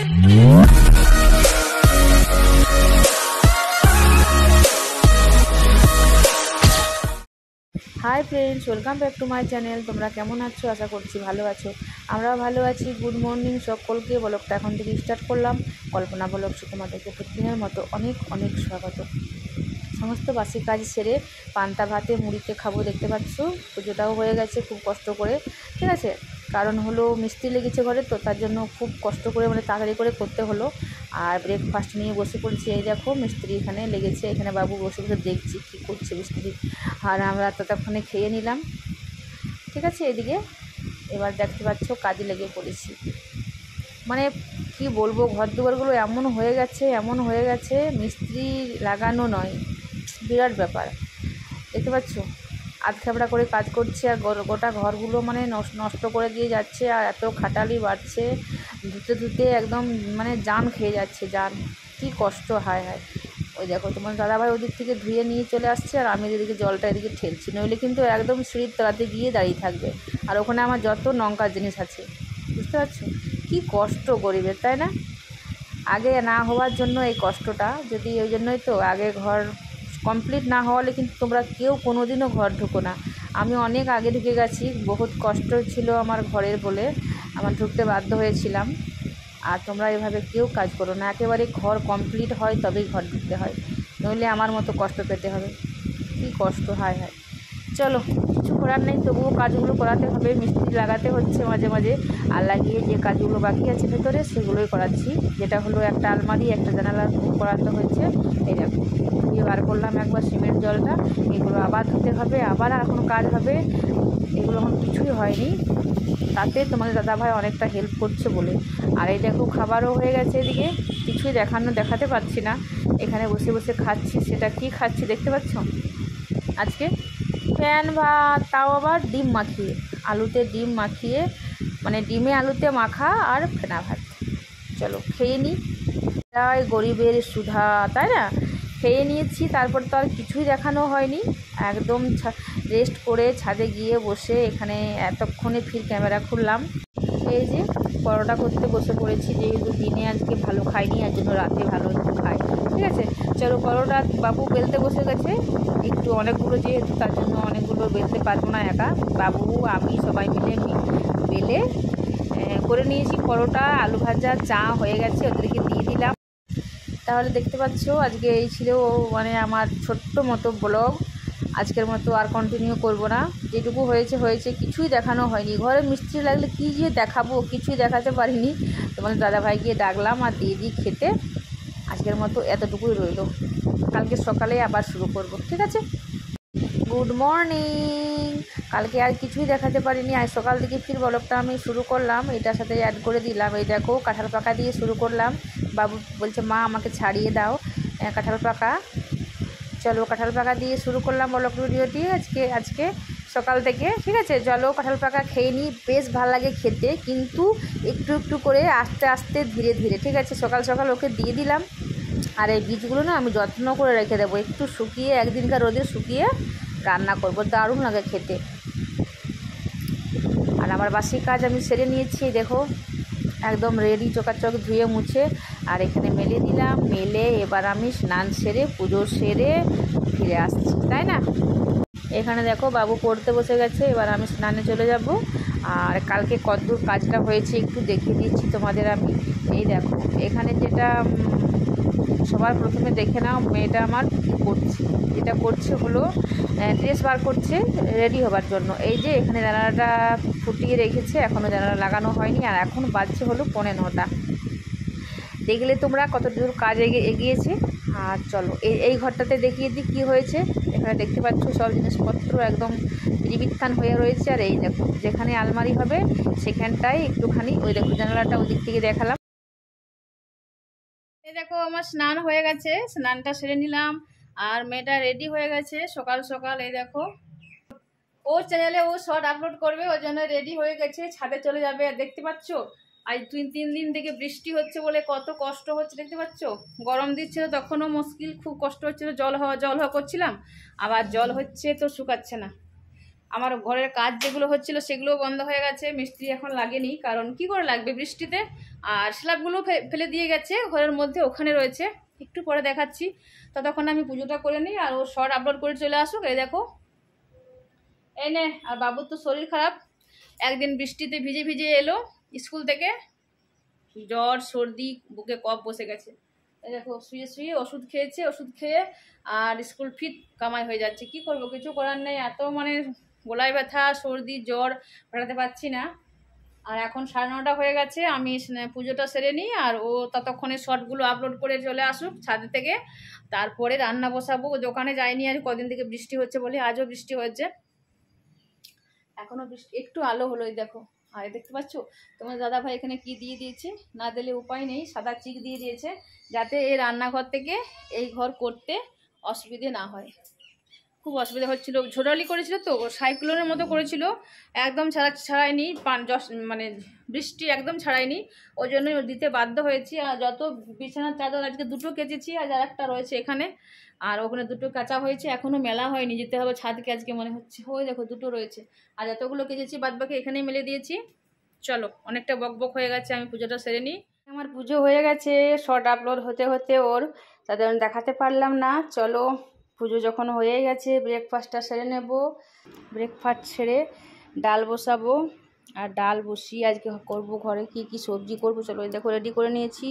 Hi friends, welcome back to my channel. তোমরা কেমন আছো? আশা করছি ভালো আছো। আমরাও ভালো আছি। গুড মর্নিং সকলকে। ব্লগটা এখন থেকে স্টার্ট করলাম। কল্পনা ব্লগ তোমাদেরকে প্রতিদিনের মতো অনেক অনেক স্বাগত। সমস্ত বাসি কাজ সেরে পান্তা ভাতে মুড়িতে খাবো। দেখতে পাচ্ছ পুজোটাও হয়ে গেছে খুব কষ্ট করে, ঠিক আছে। কারণ হলো মিস্ত্রি লেগেছে ঘরে, তো তার জন্য খুব কষ্ট করে মানে তাড়াতাড়ি করে করতে হলো। আর ব্রেকফাস্ট নিয়ে বসে পড়েছি। এই দেখো মিস্ত্রি এখানে লেগেছে, এখানে বাবু বসে বসে দেখছি কী করছে মিস্ত্রি। আর আমরা ততক্ষণে খেয়ে নিলাম, ঠিক আছে। এদিকে এবার দেখতে পাচ্ছ কাজে লেগে পড়েছি। মানে কি বলবো, ঘর দুয়ারগুলো এমন হয়ে গেছে মিস্ত্রি লাগানো নয়, বিরাট ব্যাপার। দেখতে পাচ্ছ আধখাবড়া করে কাজ করছে, আর গোটা ঘরগুলো মানে নষ্ট করে দিয়ে যাচ্ছে। আর এত খাটালি বাড়ছে, ধুতে ধুতে একদম মানে জান খেয়ে যাচ্ছে, জান। কি কষ্ট, হায় হায়। ওই দেখো তোমার দাদাভাই ওদিক থেকে ধুয়ে নিয়ে চলে আসছে, আর আমি এদিকে জলটা এদিকে ঠেলছি, নইলে কিন্তু একদম সিঁড়ির তলাতে গিয়ে দাঁড়িয়ে থাকবে। আর ওখানে আমার যত লঙ্কার জিনিস আছে, বুঝতে পারছো কী কষ্ট গরিবের, তাই না? আগে না হওয়ার জন্য এই কষ্টটা, যদি ওই জন্যই তো আগে ঘর কমপ্লিট না হওয়ালে কিন্তু তোমরা কেউ কোনো দিনও ঘর ঢুকো না। আমি অনেক আগে ঢুকে গেছি, বহুত কষ্ট ছিল আমার ঘরের বলে আমার ঢুকতে বাধ্য হয়েছিলাম। আর তোমরা এভাবে কেউ কাজ করো না, একেবারে ঘর কমপ্লিট হয় তবেই ঘর ঢুকতে হয়, নইলে আমার মতো কষ্ট পেতে হবে। কী কষ্ট, হায় হায়। চলো, কিছু করার নেই, তবুও কাজগুলো করাতে হবে। মিস্ত্রি লাগাতে হচ্ছে মাঝে মাঝে, আর লাগিয়ে যে কাজগুলো বাকি আছে ভেতরে সেগুলোই করাচ্ছি। যেটা হলো একটা আলমারি, একটা জানালা করাতে হয়েছে। এই দেখো দিয়ে বার করলাম একবার সিমেন্ট জলটা, এগুলো আবার ধুতে হবে, আবার এখনও কাজ হবে। এগুলো এখন কিছুই হয়নি, তাতে তোমাদের দাদাভাই অনেকটা হেল্প করছে বলে। আর এই দেখো খাবারও হয়ে গেছে এদিকে, কিছুই দেখাতে পারছি না। এখানে বসে বসে খাচ্ছি, সেটা কি খাচ্ছি দেখতে পাচ্ছ? আজকে ফ্যান ভাত, তাও আবার ডিম মাখিয়ে, আলুতে ডিম মাখিয়ে, মানে ডিমে আলুতে মাখা আর ফেনা ভাত। চলো খেয়ে নিই, তাই গরিবের সুধা, তাই না? খেয়ে নিয়েছি, তারপর তো আর কিছুই দেখানো হয়নি। একদম রেস্ট করে ছাদে গিয়ে বসে এখানে এতক্ষণে ফির ক্যামেরা খুললাম। এই যে পরোটা করতে বসে পড়েছি, যেহেতু দিনে আজকে ভালো খাইনি, আর জন্য রাতে ভালো একটু খাই, ঠিক আছে। চলো পরোটা বাবু বেলতে বসে গেছে, একটু অনেকগুলো যেহেতু তার জন্য অনেকগুলো বেলতে পারবো না একা, বাবু আমি সবাই মিলে বেলে করে নিয়েছি পরোটা। আলু ভাজা চা হয়ে গেছে, ওদেরকে দিয়ে দিলাম। তাহলে দেখতে পাচ্ছ আজকে এই ছিল মানে আমার ছোট্ট মতো ব্লগ। আজকের মতো আর কন্টিনিউ করব না, যেটুকু হয়েছে, কিছুই দেখানো হয়নি। ঘরে মিস্ত্রি লাগলে কী যে দেখাবো, কিছুই দেখাতে পারিনি। তোমাদের দাদাভাইকে ডাকলাম আর দিয়ে দিই খেতে। আজকের মতো এতটুকুই রইল, কালকে সকালে আবার শুরু করব, ঠিক আছে। Good morning. কালকে আর কিছুই দেখাতে পারিনি, আজ সকাল থেকে ফির ব্লগটা আমি শুরু করলাম, এটার সাথে অ্যাড করে দিলাম। এই দেখো কাঁঠাল পাকা দিয়ে শুরু করলাম। বাবু বলছে মা আমাকে ছাড়িয়ে দাও কাঁঠাল পাকা। চলো কাঁঠাল পাকা দিয়ে শুরু করলাম ব্লগ ভিডিওটি আজকে সকাল থেকে, ঠিক আছে। চলো কাঁঠাল পাকা খেয়ে নিই, বেশ ভালো লাগে খেতে, কিন্তু একটু একটু করে আস্তে আস্তে ধীরে ধীরে, ঠিক আছে। সকাল সকাল ওকে দিয়ে দিলাম। আর এই বীজগুলো না আমি যত্ন করে রেখে দেবো, একটু শুকিয়ে একদিনকার রোদে শুকিয়ে রান্না করব, দারুণ লাগে খেতে। আর আমার বাসি কাজ আমি সেরে নিয়েছি, দেখো একদম রেডি, চকাচক ধুয়ে মুছে আর এখানে মেলে দিলাম। মেলে এবার আমি স্নান সেরে পুজো সেরে ফিরে আসছি, তাই না। এখানে দেখো বাবু পড়তে বসে গেছে, এবার আমি স্নানে চলে যাব। আর কালকে কতদূর কাজটা হয়েছে একটু দেখিয়ে দিচ্ছি তোমাদের আমি। এই দেখো এখানে যেটা সবার প্রথমে দেখে নাও, মেয়েটা আমার করছে, যেটা করছে হলো ড্রেস বার করছে রেডি হবার জন্য। এই যে এখানে জানালাটা ফুটিয়ে রেখেছে, এখনও জানালা লাগানো হয়নি, আর এখন বাজছে হলো 9:45। দেখলে তোমরা কত দূর কাজ এগিয়েছে। আর চলো এই ঘরটাতে দেখিয়ে দিই কী হয়েছে। এখানে দেখতে পাচ্ছ সব জিনিসপত্র একদম বিবিত্তান হয়ে রয়েছে। আর এই দেখো যেখানে আলমারি হবে সেখানটায় একটুখানি, ওই দেখো জানালাটা ওই দিক থেকে দেখালাম। এই দেখো আমার স্নান হয়ে গেছে, স্নানটা সেরে নিলাম, আর মেয়েটা রেডি হয়ে গেছে সকাল সকাল। এই দেখো ওর চ্যানেলে ও শর্ট আপলোড করবে, ওই জন্য রেডি হয়ে গেছে, ছাদে চলে যাবে। আর দেখতে পাচ্ছ আজ 3 দিন থেকে বৃষ্টি হচ্ছে বলে কত কষ্ট হচ্ছে, দেখতে পাচ্ছ। গরম দিচ্ছিল তখনও মুশকিল, খুব কষ্ট হচ্ছিল, জল হওয়া করছিলাম, আবার জল হচ্ছে তো শুকাচ্ছে না। আমার ঘরের কাজ যেগুলো হচ্ছিল সেগুলোও বন্ধ হয়ে গেছে, মিস্ত্রি এখন লাগেনি, কারণ কি করে লাগবে বৃষ্টিতে। আর স্ল্যাবগুলো ফেলে দিয়ে গেছে ঘরের মধ্যে, ওখানে রয়েছে, একটু পরে দেখাচ্ছি। ততক্ষণ আমি পুজোটা করে নিই আর ও শর্ট আপলোড করে চলে আসুক। এই দেখো, এই নে। আর বাবুর তো শরীর খারাপ, একদিন বৃষ্টিতে ভিজে ভিজে এলো স্কুল থেকে, জ্বর সর্দি বুকে কফ বসে গেছে। এই দেখো শুয়ে শুয়ে ওষুধ খেয়েছে, ওষুধ খেয়ে আর স্কুল ফিট কামাই হয়ে যাচ্ছে। কি করব, কিছু করার নেই। এত মানে গলায় ব্যথা, সর্দি, জ্বর, বেড়াতে পারছি না। আর এখন 9:30 হয়ে গেছে, আমি পুজোটা সেরে নিই আর ও ততক্ষণে শর্টগুলো আপলোড করে চলে আসুক ছাদে থেকে, তারপরে রান্না বসাবো। দোকানে যাইনি আর কদিন থেকে বৃষ্টি হচ্ছে বলে, আজও বৃষ্টি হচ্ছে, এখনো বৃষ্টি একটু আলো হলো। এই দেখো, আর দেখতে পাচ্ছ তোমার দাদা ভাই এখানে কি দিয়ে দিয়েছে, না দিলে উপায় নেই, সাদা চিক দিয়ে দিয়েছে, যাতে এই রান্নাঘর থেকে এই ঘর করতে অসুবিধে না হয়। খুব অসুবিধা হচ্ছিল, ঝোড়ালি করেছিল তো, সাইক্লোনের মতো করেছিল, একদম ছাড়ায়নি, মানে বৃষ্টি একদম ছাড়ায়নি, ওই জন্য দিতে বাধ্য হয়েছি। আর যত বিছানার চাদর আজকে 2টো কেচেছি, আর একটা রয়েছে এখানে, আর ওখানে 2টো কাচা হয়েছে, এখনও মেলা হয়নি, যেতে হবে ছাদকে আজকে মনে হচ্ছে। ওই দেখো 2টো রয়েছে, আর যতগুলো কেচেছি বাদবাকি এখানেই মেলে দিয়েছি। চলো, অনেকটা বকবক হয়ে গেছে, আমি পুজোটা সেরে নিই। আমার পুজো হয়ে গেছে, শর্ট আপলোড হতে হতে ওর, তাদের দেখাতে পারলাম না। চলো, পুজো যখন হয়ে গেছে ব্রেকফাস্টটা সেরে নেব। ব্রেকফাস্ট সেরে ডাল বসাবো, আর ডাল বসিয়ে আজকে করব ঘরে কি কি সবজি করব। চলো, দেখো রেডি করে নিয়েছি,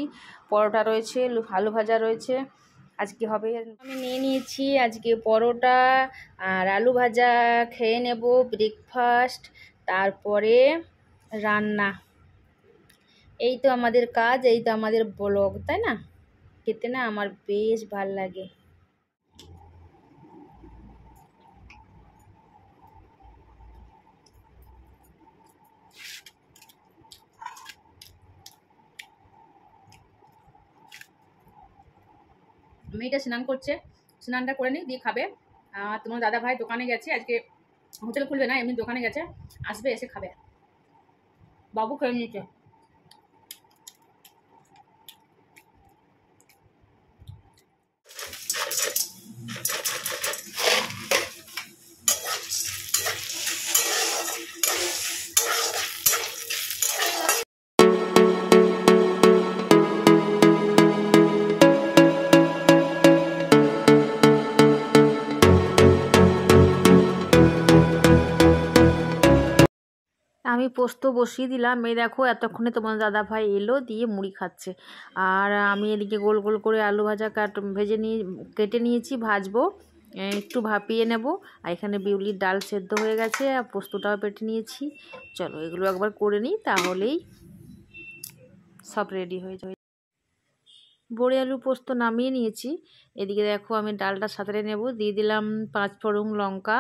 পরোটা রয়েছে, আলু ভাজা রয়েছে, আজকে হবে। আমি নিয়ে নিয়েছি আজকে পরোটা আর আলু ভাজা, খেয়ে নেব ব্রেকফাস্ট, তারপরে রান্না। এই তো আমাদের কাজ, এই তো আমাদের ব্লগ, তাই না? খেতে না আমার বেশ ভাল লাগে। মেয়েটা স্নান করছে, স্নানটা করে নিই, দিয়ে খাবে। তোমার দাদা ভাই দোকানে গেছে, আজকে হোটেল খুলবে না, এমনি দোকানে গেছে, আসবে, এসে খাবে। বাবু খেয়ে নিয়েছে। আমি পোস্ত বসিয়ে দিলাম। এই দেখো, এতক্ষণে তোমার দাদা ভাই এলো, দিয়ে মুড়ি খাচ্ছে। আর আমি এদিকে গোল গোল করে আলু ভাজা কেটে নিয়েছি, ভাজবো, একটু ভাপিয়ে নেব। আর এখানে বিউলির ডাল সেদ্ধ হয়ে গেছে, আর পোস্তটাও বেটে নিয়েছি। চলো, এগুলো একবার করে নিই, তাহলেই সব রেডি হয়ে যাবে। বড়ি আলু পোস্ত নামিয়ে নিয়েছি। এদিকে দেখো, আমি ডালটা সাঁতরে নেব, দিয়ে দিলাম 5 ফোড়ন লঙ্কা,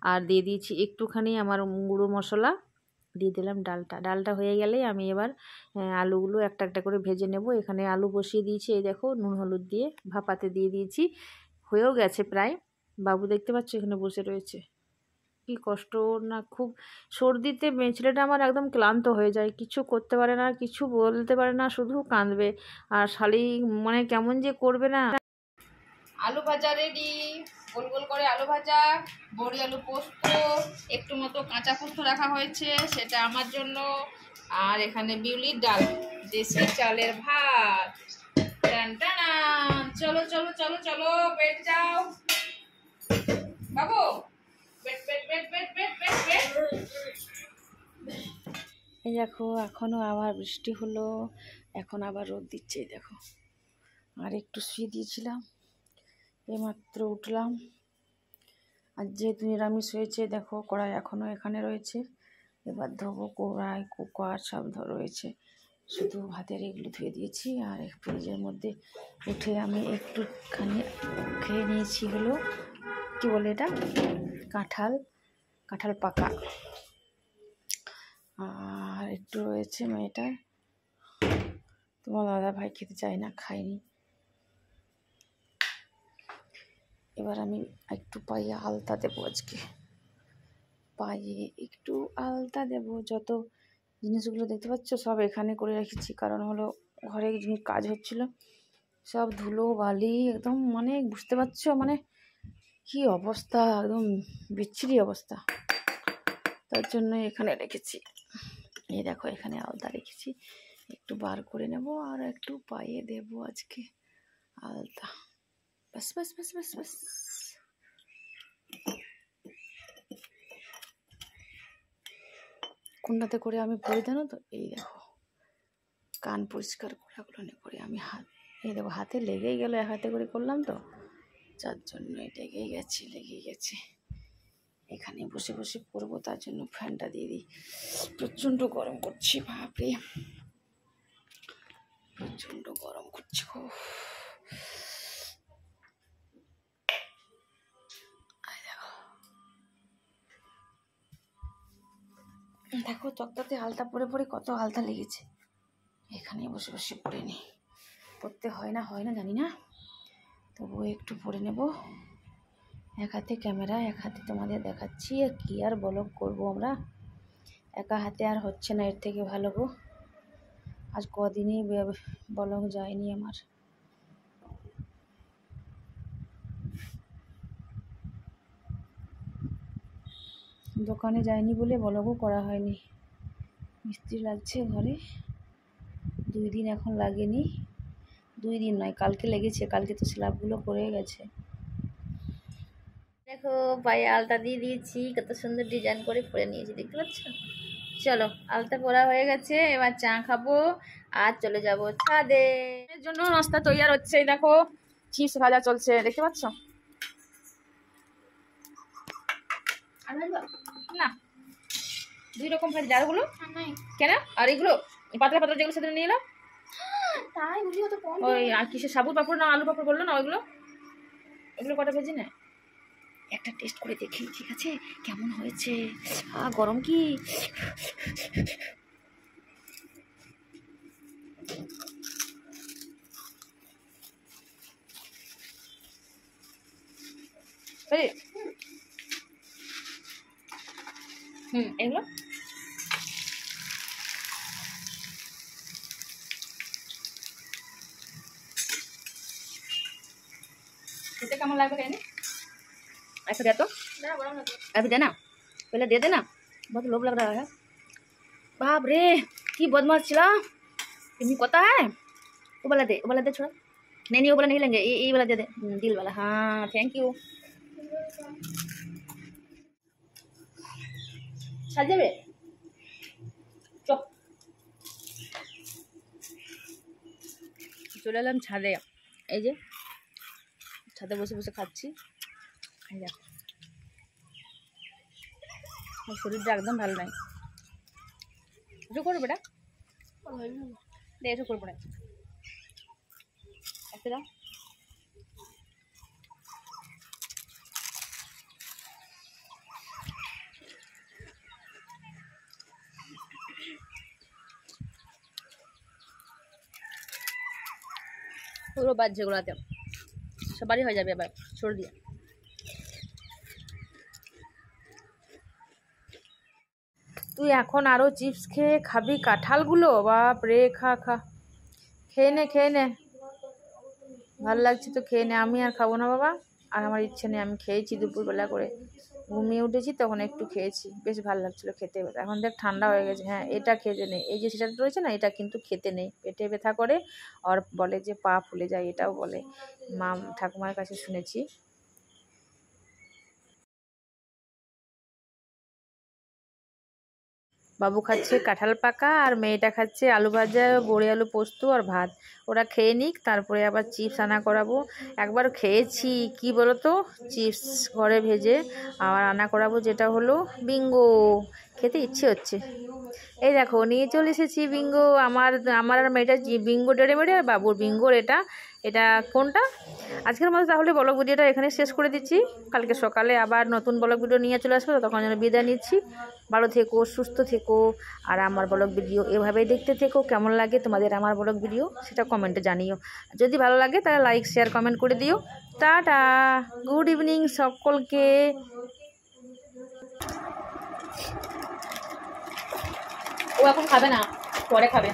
আর দিয়ে দিয়েছি একটুখানি আমার গুঁড়ো মশলা, দিয়ে দিলাম ডালটা হয়ে গেলেই আমি এবার আলুগুলো একটা একটা করে ভেজে নেব। এখানে আলু বসিয়ে দিয়েছি, এই দেখো নুন হলুদ দিয়ে ভাপাতে দিয়ে দিয়েছি, হয়েও গেছে প্রায়। বাবু দেখতে পাচ্ছ এখানে বসে রয়েছে, কি কষ্ট না, খুব সর্দিতে ছেলেটা আমার একদম ক্লান্ত হয়ে যায়, কিছু করতে পারে না, কিছু বলতে পারে না, শুধু কাঁদবে। আর শালি মানে কেমন যে করবে না। আলু ভাজা রেডি, গোল গোল করে আলু ভাজা, বড়ি আলু পোস্ত, একটু মতো কাঁচা পোস্ত রাখা হয়েছে, সেটা আমার জন্য। আর এখানে বিউলির ডাল, দেশি চালের ভাত। টান টান, চলো চলো চলো চলো, বেড যাও বাবু, bed bed bed bed bed bed bed. এই দেখো, এখনো আবার বৃষ্টি হলো, এখন আবার রোদ দিচ্ছে। এই দেখো, আর একটু শুয়ে দিয়েছিলাম, এইমাত্র উঠলাম। আর যেহেতু নিরামিষ হয়েছে, দেখো কড়াই এখনও এখানে রয়েছে, এবার ধোবো। কড়াই কুকার সব রয়েছে, শুধু ভাতের এগুলো ধুয়ে দিয়েছি। আর ফ্রিজের মধ্যে উঠে আমি একটুখানি খেয়ে নিয়েছি, হলো কী বলে এটা, কাঁঠাল পাকা। আর একটু রয়েছে মেয়েটার, তোমার দাদা ভাই খেতে চায় না, খায়নি। এবার আমি একটু পায়ে আলতা দেবো, আজকে পায়ে একটু আলতা দেব। যত জিনিসগুলো দেখতে পাচ্ছ সব এখানে করে রেখেছি, কারণ হলো ঘরে জিনিস কাজ হচ্ছিল, সব ধুলো বালি একদম, মানে বুঝতে পারছো মানে কি অবস্থা, একদম বিচ্ছিরি অবস্থা। তার জন্য এখানে রেখেছি। এই দেখো এখানে আলতা রেখেছি, একটু বার করে নেব আর একটু পায়ে দেব আজকে আলতা। বাস বাস বাস বাস বাস। কোনটাতে করে আমি পরে জানো তো, এই দেখো কান পরিষ্কার করাগুলো করে আমি এই দেখো হাতে লেগেই গেল, এক হাতে করে করলাম তো যার জন্য লেগেই গেছে। এখানে বসে বসে পরবো, তার জন্য ফ্যানটা দিয়ে দিই। প্রচণ্ড গরম করছে, বাপরে প্রচণ্ড গরম করছে। দেখো চকটাতে আলতা পরে পরে কত আলতা লেগেছে। এখানে বসে বসে পরে নিই, পরতে হয় না জানি না, তবুও একটু পরে নেব। এক হাতে ক্যামেরা, এক হাতে তোমাদের দেখাচ্ছি, কি আর ব্লগ করবো আমরা, একা হাতে আর হচ্ছে না এর থেকে ভালো গো। আজ কদিনই ব্লগ যায়নি আমার। দোকানে যায়নি বলে ব্লগও করা হয়নি। মিস্ত্রি লাগছে ঘরে, 2 দিন এখন লাগেনি, 2 দিন নয় কালকে লেগেছে, কালকে তো স্ল্যাবগুলো করে গেছে। দেখো পায়ে আলতা দিয়ে দিয়েছি, কত সুন্দর ডিজাইন করে পরে নিয়েছি, দেখতে পাচ্ছ। চলো আলতা পরা হয়ে গেছে, এবার চা খাবো আর চলে যাব ছাদে। এর জন্য নাস্তা তৈরি হচ্ছে, দেখো চিপস ভাজা চলছে, দেখতে পাচ্ছ। না 2 রকম ভাজি, যারগুলো কেন আর এগুলো পাতলা পাতলা যেগুলো সেদিন নিয়ে এলাম, তাই বুঝি তো কম। ওই আর কিসে সাবুর পাপড় না আলু পাপড় বললো না, ওইগুলো কটা ভেজে না, একটা টেস্ট করে দেখি ঠিক আছে কেমন হয়েছে। গরম কি এগুলো খেতে কেমন লাগবে কেন, ऐसा दे तो अभी देना, पहले दे देना, बहुत लोभ लग रहा है। बाप रे की बदमाश चिला, तुम्हें पता है। वो वाला दे छोड़ा, नहीं वो वाला नहीं लेंगे, ये वाला दे दे, दिल वाला। हाँ थैंक यू। সাজাবে চলে এলাম ছাদে, এই যে ছাদে বসে বসে খাচ্ছি। শরীরটা একদম ভালো নাই, কিছু করো বেটা, এসব করবো না একটা দাও। পুরো বাদ যেগুলোতে সবারই হয়ে যাবে আবার সর্দি। তুই এখন আরও চিপস খেয়ে খাবি কাঁঠালগুলো, বাপ রে, খেয়ে নে ভালো লাগছে তো খেয়ে নে। আমি আর খাবো না বাবা, আর আমার ইচ্ছে নেই। আমি খেয়েছি দুপুরবেলা করে, ঘুমিয়ে উঠেছি তখন একটু খেয়েছি, বেশ ভালো লাগছিলো খেতে। এখন দেখ ঠান্ডা হয়ে গেছে। হ্যাঁ এটা খেতে নেই, এই যে সেটা রয়েছে না, এটা কিন্তু খেতে নেই, পেটে ব্যথা করে আর বলে যে পা ফুলে যায়, এটাও বলে, মা ঠাকুমার কাছে শুনেছি। বাবু খাচ্ছে কাঁঠাল পাকা আর মেয়েটা খাচ্ছে আলু ভাজা, বড়ি আলু পোস্ত আর ভাত। ওরা খেয়ে নিক, তারপরে আবার চিপস আনা করাবো। একবার খেয়েছি কি বলতো, চিপস ঘরে ভেজে, আবার আনা করাবো যেটা হলো বিঙ্গো, খেতে ইচ্ছে হচ্ছে। এই দেখো নিয়ে চলে এসেছি বিঙ্গো, আমার আর মেয়েটা বিঙ্গো ডেড়ে মেড়ে, আর বাবুর বিঙ্গোর এটা কোনটা। আজকের মতো তাহলে ব্লগ ভিডিওটা এখানে শেষ করে দিচ্ছি। কালকে সকালে আবার নতুন ব্লগ ভিডিও নিয়ে চলে আসবো, তখন যেন বিদায় নিচ্ছি। ভালো থেকো, সুস্থ থেকো, আর আমার ব্লগ ভিডিও এভাবেই দেখতে থেকো। কেমন লাগে তোমাদের আমার ব্লগ ভিডিও সেটা কমেন্টে জানিও। যদি ভালো লাগে তাহলে লাইক শেয়ার কমেন্ট করে দিও। টাটা, গুড ইভিনিং সকলকে। ও এখন খাবে না, পরে খাবে।